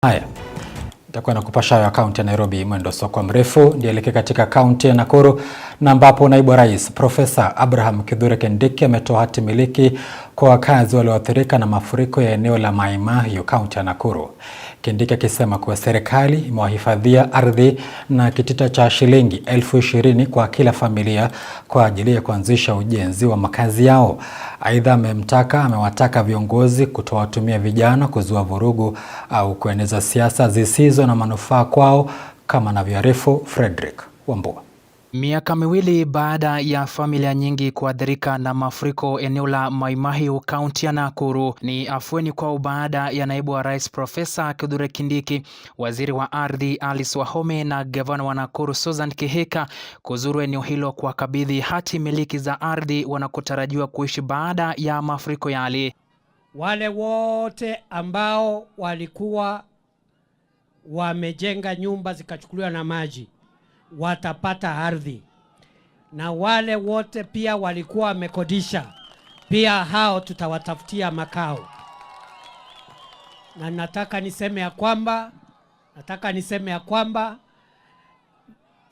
Haya, nitakuwa nakupasha ya kaunti ya Nairobi mwendo soko mrefu. Ndielekea katika kaunti ya Nakuru na ambapo naibu rais Profesa Abraham Kithure Kindiki ametoa hati miliki kwa wakazi walioathirika na mafuriko ya eneo la Mai Mahiu, kaunti ya Nakuru. Kindiki akisema kuwa serikali imewahifadhia ardhi na kitita cha shilingi 20,000 kwa kila familia kwa ajili ya kuanzisha ujenzi wa makazi yao. Aidha, amewataka viongozi kutowatumia vijana kuzua vurugu au kueneza siasa zisizo na manufaa kwao, kama anavyoarifu Frederick Wambua. Miaka miwili baada ya familia nyingi kuathirika na mafuriko eneo la Mai Mahiu, kaunti ya Nakuru, ni afueni kwao baada ya naibu wa rais Profesa Kithure Kindiki, waziri wa ardhi Alice Wahome na gavana wa Nakuru Susan Kihika kuzuru eneo hilo kuwakabidhi hati miliki za ardhi wanakotarajiwa kuishi baada ya mafuriko yale. Wale wote ambao walikuwa wamejenga nyumba zikachukuliwa na maji watapata ardhi, na wale wote pia walikuwa wamekodisha, pia hao tutawatafutia makao. Na nataka niseme ya kwamba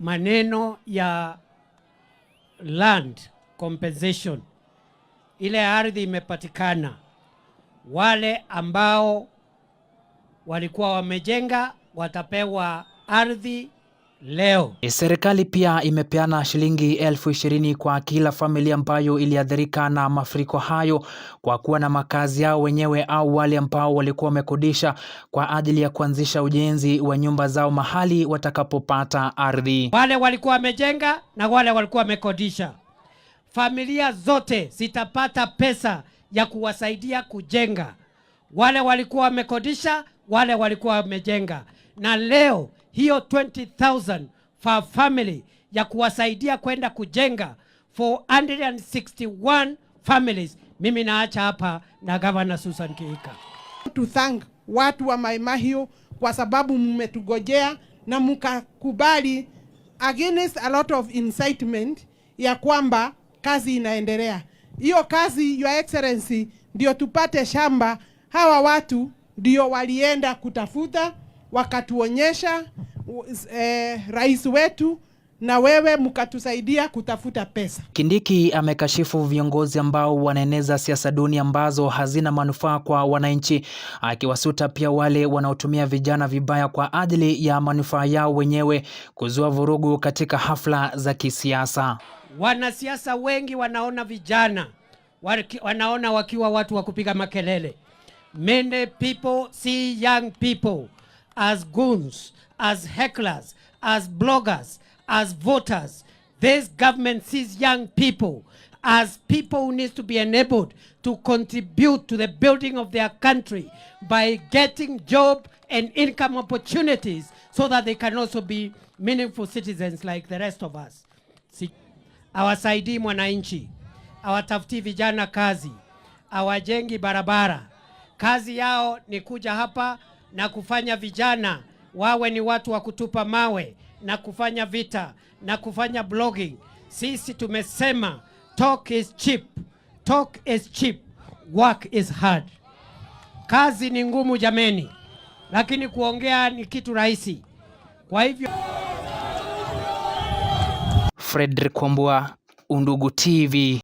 maneno ya land compensation, ile ardhi imepatikana. Wale ambao walikuwa wamejenga watapewa ardhi leo. Serikali pia imepeana shilingi 20,000 kwa kila familia ambayo iliathirika na mafuriko hayo kwa kuwa na makazi yao wenyewe au wale ambao walikuwa wamekodisha kwa ajili ya kuanzisha ujenzi wa nyumba zao mahali watakapopata ardhi. Wale walikuwa wamejenga na wale walikuwa wamekodisha, familia zote zitapata pesa ya kuwasaidia kujenga. Wale walikuwa wamekodisha, wale walikuwa wamejenga, na leo hiyo 20,000 for family ya kuwasaidia kwenda kujenga for 161 families. Mimi naacha hapa na Governor Susan Kihika. To thank watu wa Mai Mahiu kwa sababu mmetugojea na mkakubali against a lot of incitement ya kwamba kazi inaendelea. Hiyo kazi, Your Excellency, ndio tupate shamba. Hawa watu ndio walienda kutafuta, wakatuonyesha rais wetu na wewe mkatusaidia kutafuta pesa. Kindiki amekashifu viongozi ambao wanaeneza siasa duni ambazo hazina manufaa kwa wananchi, akiwasuta pia wale wanaotumia vijana vibaya kwa ajili ya manufaa yao wenyewe kuzua vurugu katika hafla za kisiasa. Wanasiasa wengi wanaona vijana, wanaona wakiwa watu wa kupiga makelele. Many people see young people as goons, as hecklers, as bloggers, as voters. This government sees young people as people who need to be enabled to contribute to the building of their country by getting job and income opportunities so that they can also be meaningful citizens like the rest of us. Awasaidii mwananchi, awatafuti vijana kazi, awajengi barabara. Kazi yao ni kuja hapa na kufanya vijana wawe ni watu wa kutupa mawe na kufanya vita na kufanya blogging. Sisi tumesema talk is cheap, work is hard. Kazi ni ngumu jameni, lakini kuongea ni kitu rahisi. Kwa hivyo Frederick Wambua, Undugu TV.